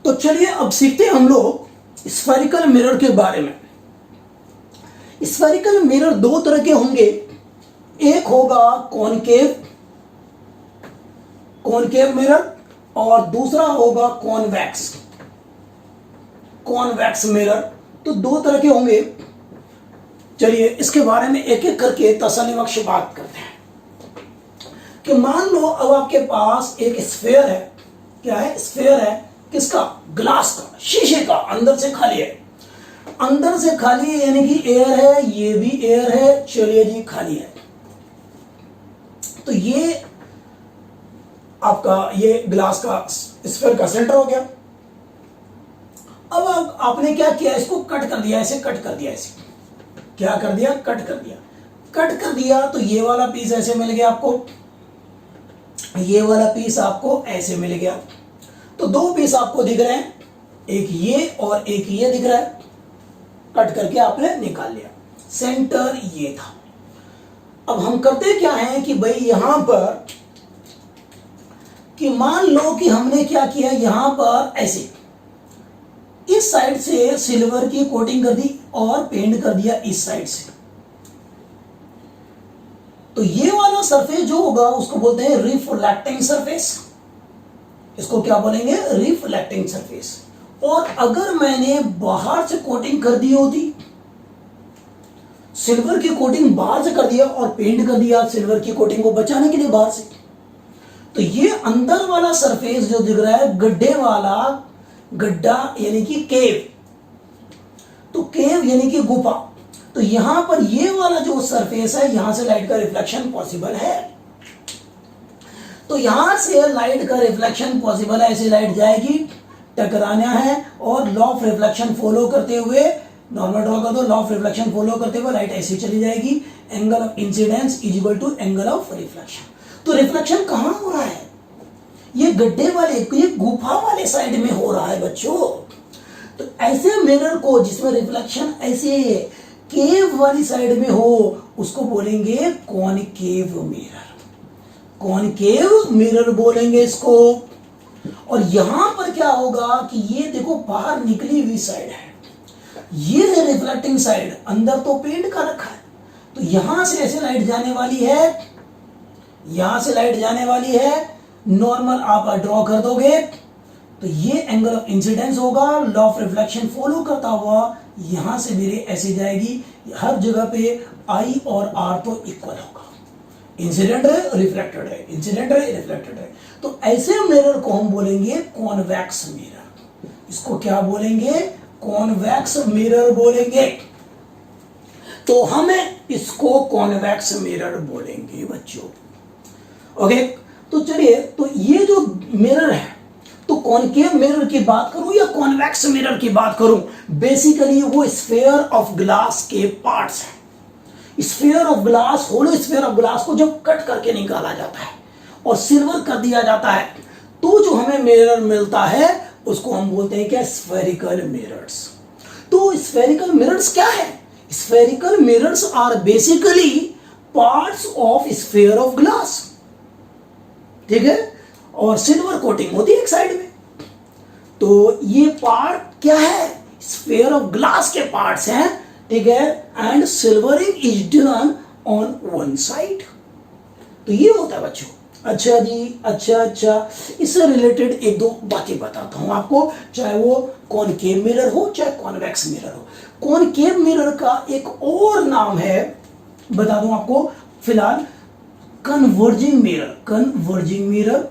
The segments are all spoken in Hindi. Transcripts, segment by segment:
तो चलिए अब सीखते हैं हम लोग स्फेरिकल मिरर के बारे में। स्फेरिकल मिरर दो तरह के होंगे, एक होगा कॉनकेव मिरर और दूसरा होगा कॉन्वेक्स मिरर। तो दो तरह के होंगे। चलिए इसके बारे में एक एक करके तसल्लीबख्श बात करते हैं कि मान लो अब आपके पास एक स्फेयर है। क्या है? स्फेयर है। किसका? ग्लास का, शीशे का। अंदर से खाली है, अंदर से खाली है यानी कि एयर है, ये भी एयर है। चलिए जी खाली है। तो ये आपका ये ग्लास का स्फेयर का सेंटर हो गया। अब आपने क्या किया? इसको कट कर दिया, ऐसे कट कर दिया। ऐसे क्या कर दिया? कट कर दिया। कट कर दिया तो ये वाला पीस ऐसे मिल गया आपको, ये वाला पीस आपको ऐसे मिल गया। तो दो पीस आपको दिख रहे हैं, एक ये और एक ये दिख रहा है। कट करके आपने निकाल लिया। सेंटर ये था। अब हम करते क्या हैं कि भाई यहां पर कि मान लो कि हमने क्या किया, यहां पर ऐसे इस साइड से सिल्वर की कोटिंग कर दी और पेंट कर दिया इस साइड से। तो ये वाला सरफेस जो होगा उसको बोलते हैं रिफ्लेक्टिंग सरफेस। इसको क्या बोलेंगे? Reflecting surface. और अगर मैंने बाहर से कोटिंग कर दी होती, सिल्वर की कोटिंग बाहर से कर दिया और पेंट कर दिया सिल्वर की कोटिंग को बचाने के लिए बाहर से, तो ये अंदर वाला सरफेस जो दिख रहा है, गड्ढे वाला, गड्ढा यानी कि केव, तो केव यानी कि गुफा। तो यहां पर ये वाला जो सरफेस है, यहां से लाइट का रिफ्लेक्शन पॉसिबल है। तो यहां से लाइट का रिफ्लेक्शन पॉसिबल है। ऐसी लाइट जाएगी, टकराना है और लॉ ऑफ रिफ्लेक्शन फॉलो करते हुए, नॉर्मल ड्रॉ कर दो, लॉ ऑफ रिफ्लेक्शन फॉलो करते हुए लाइट ऐसी चली जाएगी। Angle of incidence is equal to angle of reflection. तो रिफ्लेक्शन कहां हो रहा है? ये गड्ढे वाले, ये गुफा वाले साइड में हो रहा है बच्चों। तो ऐसे मिरर को जिसमें रिफ्लेक्शन ऐसे केव वाली साइड में हो, उसको बोलेंगे कॉनकेव मिरर। कॉनकेव मिरर बोलेंगे इसको। और यहां पर क्या होगा कि ये देखो बाहर निकली हुई साइड है, ये है रिफ्लेक्टिंग साइड, अंदर तो पेंट का रखा है। तो यहां से ऐसे लाइट जाने वाली है, यहां से लाइट जाने वाली है। नॉर्मल आप ड्रॉ कर दोगे तो ये एंगल ऑफ इंसिडेंस होगा, लॉ ऑफ रिफ्लेक्शन फॉलो करता हुआ यहां से मेरे ऐसे जाएगी। हर जगह पे आई और आर तो इक्वल होगा। इंसिडेंट है, रिफ्लेक्टेड है, इंसिडेंट है, रिफ्लेक्टेड है। तो ऐसे मिरर को हम बोलेंगे कॉन्वेक्स मिरर। इसको क्या बोलेंगे? कॉन्वेक्स मिरर बोलेंगे। तो हमें इसको कॉन्वेक्स मिरर बोलेंगे बच्चों। ओके, तो चलिए, तो ये जो मिरर है, तो कॉनकेव मिरर की बात करूं या कॉन्वेक्स मिरर की बात करूं, बेसिकली वो स्फीयर ऑफ ग्लास के पार्ट्स हैं। Sphere of glass, hollow sphere of glass को जब कट करके निकाला जाता है और सिल्वर कर दिया जाता है, तो जो हमें मिरर मिलता है उसको हम बोलते हैं क्या? Spherical mirrors. तो स्फेरिकल मिरर्स क्या है? Spherical mirrors are basically parts of sphere of glass, ठीक है, और सिल्वर कोटिंग होती है एक साइड में। तो ये पार्ट क्या है? स्फीयर ऑफ ग्लास के पार्ट्स हैं, ठीक है, and silvering is done on one side. तो ये होता है बच्चों। अच्छा जी, अच्छा, इससे रिलेटेड एक दो बातें बताता हूं आपको, चाहे वो कॉनकेव मिरर हो चाहे कॉन्वेक्स मिरर हो। कॉनकेव मिरर का एक और नाम है, बता दूं आपको फिलहाल, कन्वर्जिंग मिरर। कन्वर्जिंग मिरर,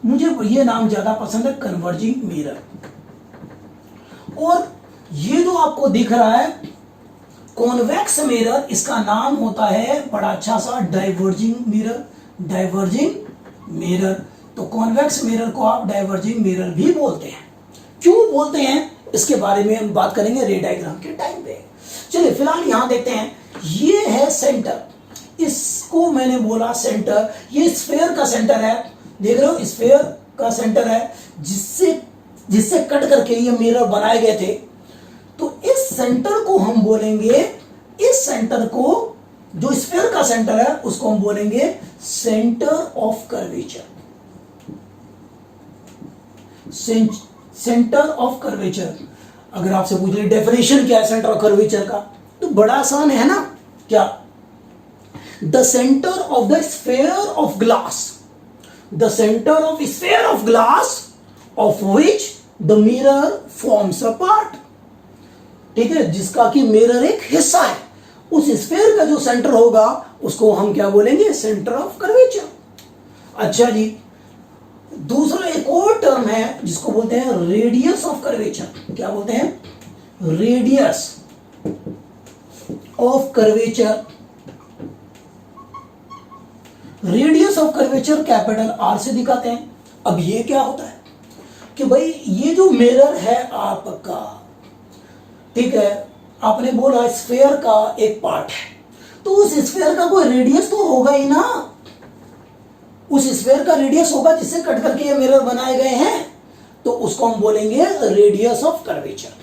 मुझे ये नाम ज्यादा पसंद है, कन्वर्जिंग मिरर। और ये जो आपको दिख रहा है कॉन्वेक्स मिरर, इसका नाम होता है बड़ा अच्छा सा डाइवर्जिंग मिरर। Diverging mirror. तो कॉन्वेक्स मिरर को आप डाइवर्जिंग मिरर भी बोलते हैं। क्यों बोलते हैं इसके बारे में हम बात करेंगे रे डायग्राम के टाइम पे। चलिए फिलहाल यहां देखते हैं, ये है सेंटर, इसको मैंने बोला सेंटर। ये स्फीयर का सेंटर है, देख रहे हो, स्फीयर का सेंटर है जिससे कट करके ये मिरर बनाए गए थे। तो इस सेंटर को हम बोलेंगे, इस सेंटर को, जो स्फीयर का सेंटर है उसको हम बोलेंगे centre of curvature. Centre of curvature. अगर आपसे पूछ ले डेफिनेशन क्या है सेंटर ऑफ कर्वेचर का, तो बड़ा आसान है ना, क्या? The centre of the sphere of glass, the centre of sphere of glass of which the mirror forms a part. ठीक है, जिसका कि मिरर एक हिस्सा है, उस स्फेयर का जो सेंटर होगा उसको हम क्या बोलेंगे? Centre of curvature. अच्छा जी, दूसरा एक और टर्म है जिसको बोलते हैं रेडियस ऑफ कर्वेचर। क्या बोलते हैं? Radius of curvature. Radius of curvature capital R से दिखाते हैं। अब ये क्या होता है कि भाई ये जो मिरर है आपका, ठीक है, आपने बोला स्फेयर का एक पार्ट है, तो उस स्फेयर का कोई रेडियस तो होगा ही ना, उस स्फेयर का रेडियस होगा जिससे कट करके ये मिरर बनाए गए हैं, तो उसको हम बोलेंगे रेडियस ऑफ कर्वेचर।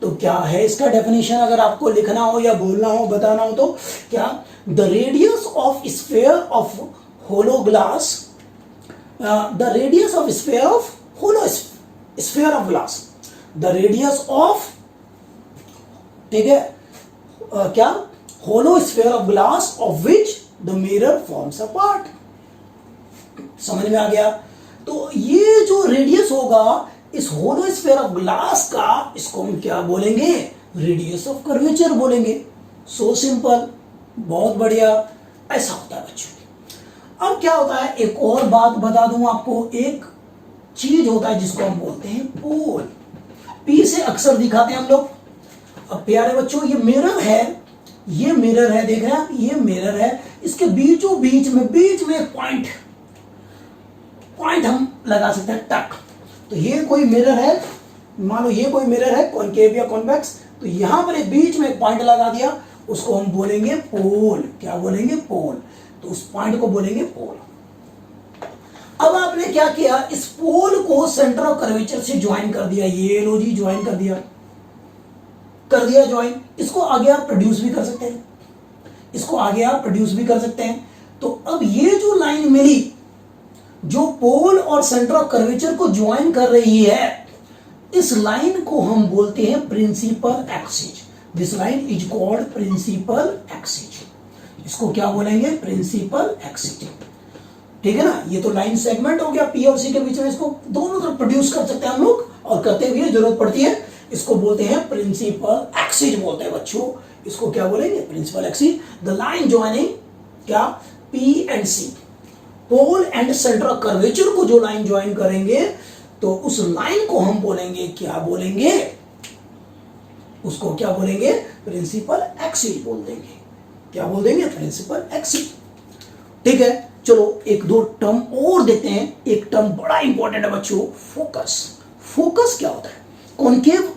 तो क्या है इसका डेफिनेशन अगर आपको लिखना हो या बोलना हो, बताना हो, तो क्या? The radius of sphere of hollow glass, the radius of sphere of hollow sphere of glass, the radius of, ठीक है, क्या? Hollow sphere of glass of which the mirror forms a part. समझ में आ गया? तो ये जो रेडियस होगा इस होलो स्फेयर ऑफ ग्लास का, इसको हम क्या बोलेंगे? रेडियस ऑफ कर्वेचर बोलेंगे। सो सिंपल, बहुत बढ़िया। ऐसा होता है बच्चों। अब क्या होता है, एक और बात बता दूं आपको, एक चीज होता है जिसको हम बोलते हैं पोल। पी से अक्सर दिखाते हैं हम लोग। अब प्यारे बच्चों, ये मिरर है, ये मिरर है, देख रहे हैं आप, ये मिरर है, इसके बीचों बीच में एक पॉइंट हम लगा सकते हैं, टक। तो ये कोई मिरर है, मान लो ये कोई मिरर है कॉनकेव या कॉन्वेक्स, तो यहां पर एक बीच में एक पॉइंट लगा दिया, उसको हम बोलेंगे पोल। क्या बोलेंगे? पोल। तो उस पॉइंट को बोलेंगे पोल। अब आपने क्या किया, इस पोल को सेंटर ऑफ कर्वेचर से ज्वाइन कर दिया। ये लो जी, ज्वाइन कर दिया ज्वाइन। इसको आगे आप प्रोड्यूस भी कर सकते हैं, इसको आगे आप प्रोड्यूस भी कर सकते हैं। तो अब ये जो लाइन मिली, जो पोल और सेंटर ऑफ कर्वेचर को ज्वाइन कर रही है, इस लाइन को हम बोलते हैं principal axis. This line is called principal axis. इसको क्या बोलेंगे? Principal axis. ठीक है ना? ये तो लाइन सेगमेंट हो गया पी और सी के बीच में, इसको दोनों तरफ प्रोड्यूस कर सकते हैं हम लोग, और करते हुए जरूरत पड़ती है, इसको बोलते हैं प्रिंसिपल एक्सिस बोलते हैं बच्चों। इसको क्या बोलेंगे? Principal axis. The line joining क्या? P and C, pole and centre of curvature को जो लाइन ज्वाइन करेंगे, तो उस लाइन को हम बोलेंगे, क्या बोलेंगे? उसको क्या बोलेंगे? प्रिंसिपल एक्सिस बोल देंगे। क्या बोल देंगे? Principal axis. ठीक है, चलो एक दो टर्म और देखते हैं। एक टर्म बड़ा इंपॉर्टेंट है बच्चों, फोकस। फोकस क्या होता है? कॉनकेव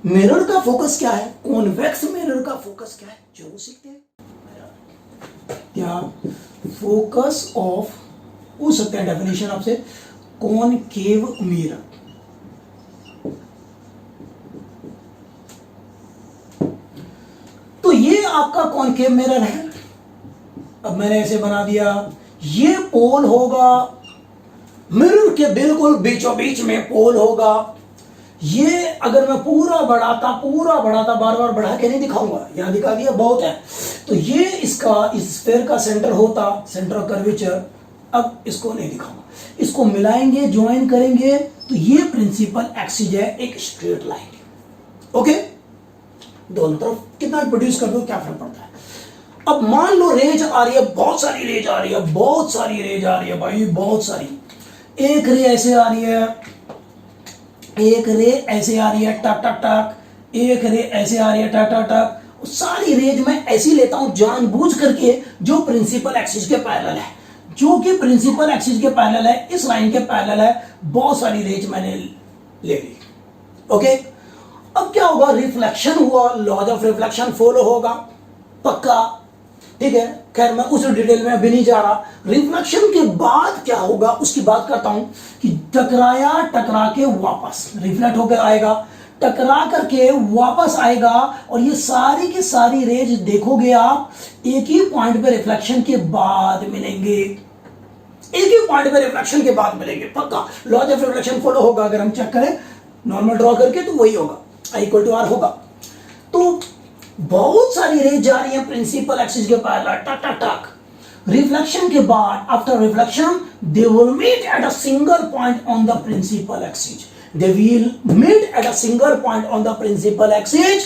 मिरर का फोकस क्या है, कॉन्वेक्स मिरर का फोकस क्या है, जरूर सीखते हैं। क्या फोकस ऑफ, पूछ सकते हैं डेफिनेशन आपसे, कॉनकेव मिरर। तो ये आपका कॉनकेव मिरर है। अब मैंने ऐसे बना दिया, ये पोल होगा, मिरर के बिल्कुल बीचों बीच में पोल होगा। ये अगर मैं पूरा बढ़ाता बार बार बढ़ा के नहीं दिखाऊंगा, यहां दिखा दिया बहुत है। तो ये इसका, इस स्फीयर का सेंटर होता, सेंटर ऑफ कर्वेचर। अब इसको नहीं दिखाऊंगा, इसको मिलाएंगे, ज्वाइन करेंगे, तो ये प्रिंसिपल एक्सिस है, एक स्ट्रेट लाइन। ओके, दोनों तरफ कितना प्रोड्यूस कर दो, क्या फर्क पड़ता है। अब मान लो रेज आ रही है, बहुत सारी रेज आ रही है, बहुत सारी रेज आ रही है भाई, बहुत सारी। एक रे ऐसे आ रही है, एक रे ऐसे आ रही है, टक टक टक। एक रे ऐसे आ रही है, टक टक टक। सारी रेज मैं ऐसी लेता हूं जानबूझ करके, जो प्रिंसिपल एक्सिस के पैरेलल है, जो कि प्रिंसिपल एक्सिस के पैरेलल है, इस लाइन के पैरेलल है। बहुत सारी रेज मैंने ले ली। ओके, अब क्या होगा, रिफ्लेक्शन हुआ, लॉज ऑफ रिफ्लेक्शन फॉलो होगा पक्का। ठीक है, खैर मैं उस डिटेल में अभी नहीं जा रहा। रिफ्लेक्शन के बाद क्या होगा उसकी बात करता हूं, कि टकराया, टकरा के वापस रिफ्लेक्ट होकर आएगा, टकरा करके वापस आएगा, और ये सारी की सारी रेज देखोगे आप एक ही पॉइंट पे रिफ्लेक्शन के बाद मिलेंगे, एक ही पॉइंट पे रिफ्लेक्शन के बाद मिलेंगे पक्का। लॉज ऑफ रिफ्लेक्शन फॉलो होगा। अगर हम चेक करें नॉर्मल ड्रॉ करके तो वही होगा, I इक्वल टू आर होगा। तो बहुत सारी रेज जा रही है प्रिंसिपल एक्सिस के पैरेलल, टक टक टक। रिफ्लेक्शन के बाद, after reflection they will meet at a single point on the principal axis, they will meet at a single point on the principal axis.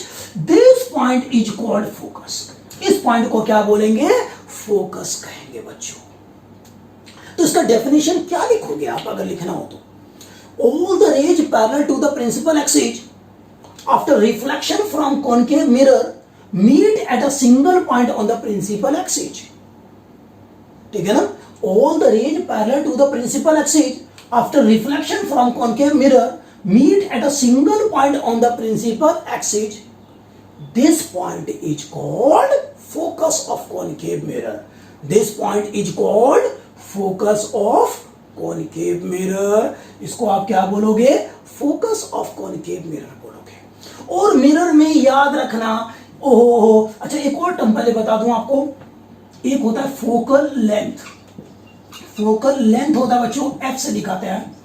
This point is called focus. इस पॉइंट को क्या बोलेंगे? फोकस कहेंगे बच्चों। तो इसका डेफिनेशन क्या लिखोगे आप अगर लिखना हो तो? All the rays parallel to the principal axis after reflection from concave mirror meet at a single point on the principal axis. ठीक है ना? All the rays parallel to the principal axis after reflection from concave mirror meet at a single point on the principal axis. This point is called focus of concave mirror. This point is called focus of concave mirror. इसको आप क्या बोलोगे? Focus of concave mirror बोलोगे। और मिरर में याद रखना, ओहो, अच्छा एक और टर्म पहले बता दूं आपको, एक होता है फोकल लेंथ। फोकल लेंथ होता है बच्चों, एफ से दिखाते हैं।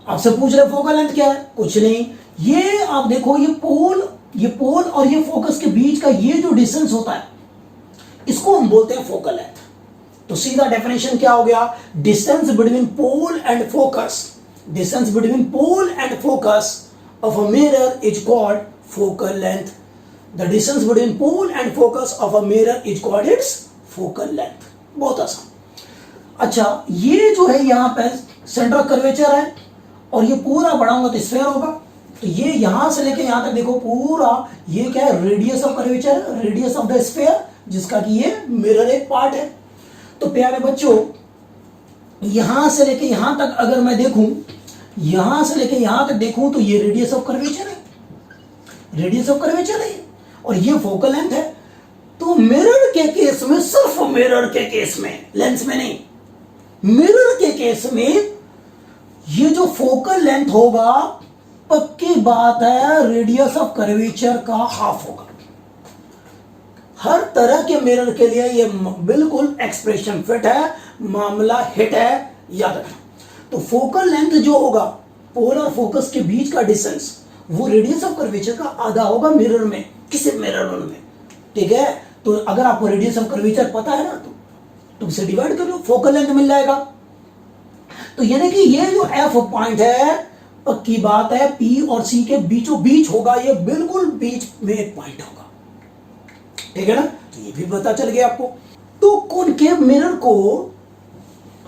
आपसे पूछ रहे फोकल लेंथ क्या है? कुछ नहीं, ये आप देखो, ये पोल और ये फोकस के बीच का ये जो डिस्टेंस होता है इसको हम बोलते हैं फोकल लेंथ। तो सीधा डेफिनेशन क्या हो गया? Distance between pole and focus, distance between pole and focus of a mirror is called focal length. The distance between pole and focus of a mirror is called its focal length. बहुत आसान। अच्छा, ये जो है यहां पे सेंटर ऑफ कर्वेचर है और ये पूरा बढ़ाऊंगा तो स्फीयर होगा। तो ये यहां से लेके यहां तक देखो पूरा, ये क्या है? Radius of curvature, radius of the sphere, जिसका कि ये मिरर एक पार्ट है। तो प्यारे बच्चों, यहां से लेके यहां तक अगर मैं देखूं, यहां से लेके यहां तक देखूं तो ये रेडियस ऑफ कर्वेचर है, रेडियस ऑफ कर्वेचर है और ये फोकल लेंथ है। तो मिरर के केस में, सिर्फ मिरर के केस में, लेंस में नहीं, मिरर के केस में ये जो फोकल लेंथ होगा, पक्की बात है, रेडियस ऑफ कर्वेचर का हाफ होगा। हर तरह के मिरर के लिए ये बिल्कुल एक्सप्रेशन फिट है, मामला हिट है, याद रखना। तो फोकल लेंथ जो होगा, पोल और फोकस के बीच का डिस्टेंस, वो रेडियस ऑफ कर्वेचर का आधा होगा मिरर में, किसी मिरर में। ठीक है? तो अगर आपको रेडियस ऑफ कर्वेचर पता है ना, तो उसे डिवाइड कर लो, फोकल लेंथ मिल जाएगा। तो यानी कि ये जो एफ पॉइंट है, पक्की बात है, पी और सी के बीचों बीच होगा, ये बिल्कुल बीच में एक पॉइंट होगा। ठीक है ना? तो ये भी पता चल गया आपको। तो कॉनकेव मिरर को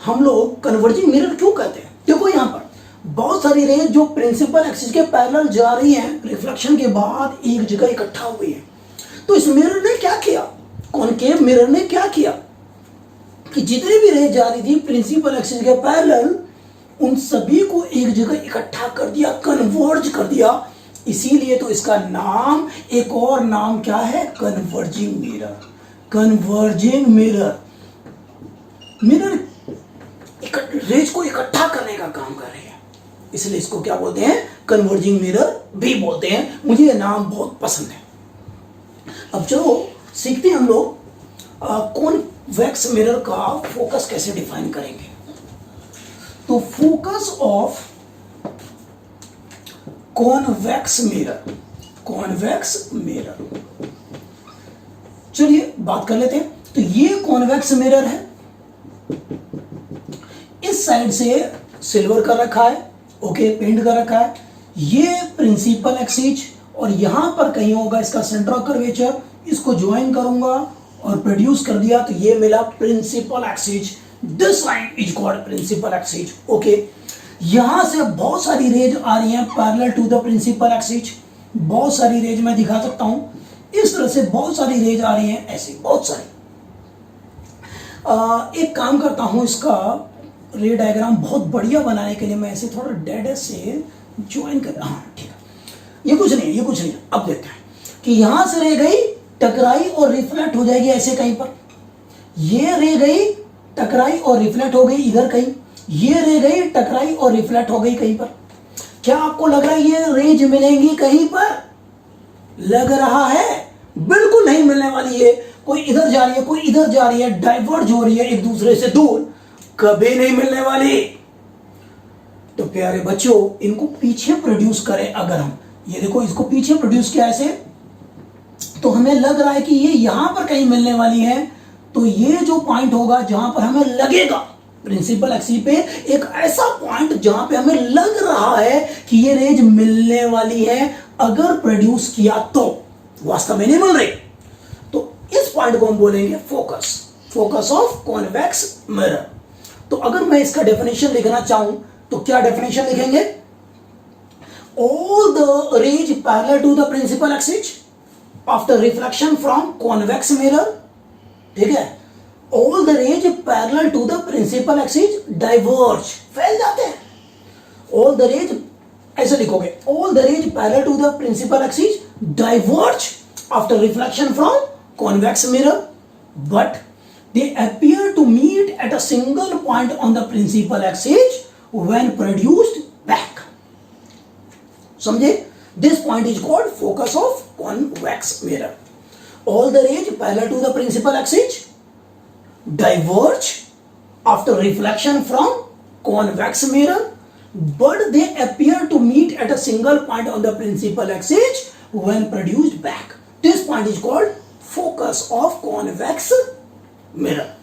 हम लोग कन्वर्जिंग मिरर क्यों कहते हैं? देखो यहां पर बहुत सारी रेज जो प्रिंसिपल एक्सिस के पैरेलल जा रही हैं, रिफ्लेक्शन के बाद एक जगह इकट्ठा हुई है। तो इस मिरर ने क्या किया? कॉनकेव मिरर ने क्या किया कि जितनी भी रेज जा रही थी प्रिंसिपल एक्सिस के पैरेलल, उन सभी को एक जगह इकट्ठा कर दिया, कन्वर्ज कर दिया। इसीलिए तो इसका नाम, एक और नाम क्या है? Converging mirror. Converging mirror, mirror rays को इकट्ठा करने का काम कर रही है, इसलिए इसको क्या बोलते हैं? कन्वर्जिंग मिरर भी बोलते हैं। मुझे ये नाम बहुत पसंद है। अब चलो सीखते हैं हम लोग कॉन्वेक्स मिरर का फोकस कैसे डिफाइन करेंगे। तो focus of convex mirror, convex mirror, चलिए बात कर लेते हैं। तो ये कॉन्वेक्स मिरर है, इस साइड से सिल्वर कर रखा है, ओके, पेंट कर रखा है। ये प्रिंसिपल एक्सिस और यहां पर कहीं होगा इसका सेंटर ऑफ कर्वेचर, इसको ज्वाइन करूंगा और प्रोड्यूस कर दिया, तो ये मिला principal axis. This line is called principal axis. Okay, यहां से बहुत सारी रेज आ रही हैं parallel to the principal axis. बहुत सारी रेज मैं दिखा सकता हूं, इस तरह से बहुत सारी रेज आ रही हैं, ऐसी बहुत सारी। एक काम करता हूं, इसका रे डायग्राम बहुत बढ़िया बनाने के लिए मैं ऐसे थोड़ा डेड से ज्वाइन कर, हाँ ठीक है, ये कुछ नहीं है, ये कुछ नहीं है। अब देखते हैं कि यहां से रे गई, टकराई और रिफ्लेक्ट हो जाएगी ऐसे कहीं पर। ये रे गई, टकराई और रिफ्लेक्ट हो गई इधर कहीं, ये रे गई, टकराई और रिफ्लेक्ट हो गई कहीं पर। क्या आपको लग रहा है ये रेज मिलेंगी कहीं पर? लग रहा है? बिल्कुल नहीं मिलने वाली है। कोई इधर जा रही है, कोई इधर जा रही है, डाइवर्ज हो रही है एक दूसरे से दूर, कभी नहीं मिलने वाली। तो प्यारे बच्चों, इनको पीछे प्रोड्यूस करें अगर हम, ये देखो इसको पीछे प्रोड्यूस किया ऐसे, तो हमें लग रहा है कि ये यहां पर कहीं मिलने वाली है। तो ये जो पॉइंट होगा जहां पर हमें लगेगा प्रिंसिपल एक्सिस पे, एक ऐसा पॉइंट जहां पे हमें लग रहा है कि ये रेज मिलने वाली है, अगर प्रोड्यूस किया तो, वास्तव में नहीं मिल रही, तो इस पॉइंट को हम बोलेंगे focus, focus of convex mirror. तो अगर मैं इसका डेफिनेशन लिखना चाहूं तो क्या डेफिनेशन लिखेंगे? All the rays parallel to the principal axis after reflection from convex mirror, ठीक है, all the rays parallel to the principal axis diverge, फैल जाते हैं। ऑल द रेज, ऐसे लिखोगे, all the rays parallel to the principal axis diverge after reflection from convex mirror, but they appear to meet at a single point on the principal axis when produced back. समझे? This point is called focus of convex mirror. All the rays parallel to the principal axis diverge after reflection from convex mirror, but they appear to meet at a single point on the principal axis when produced back. This point is called focus of convex mirror.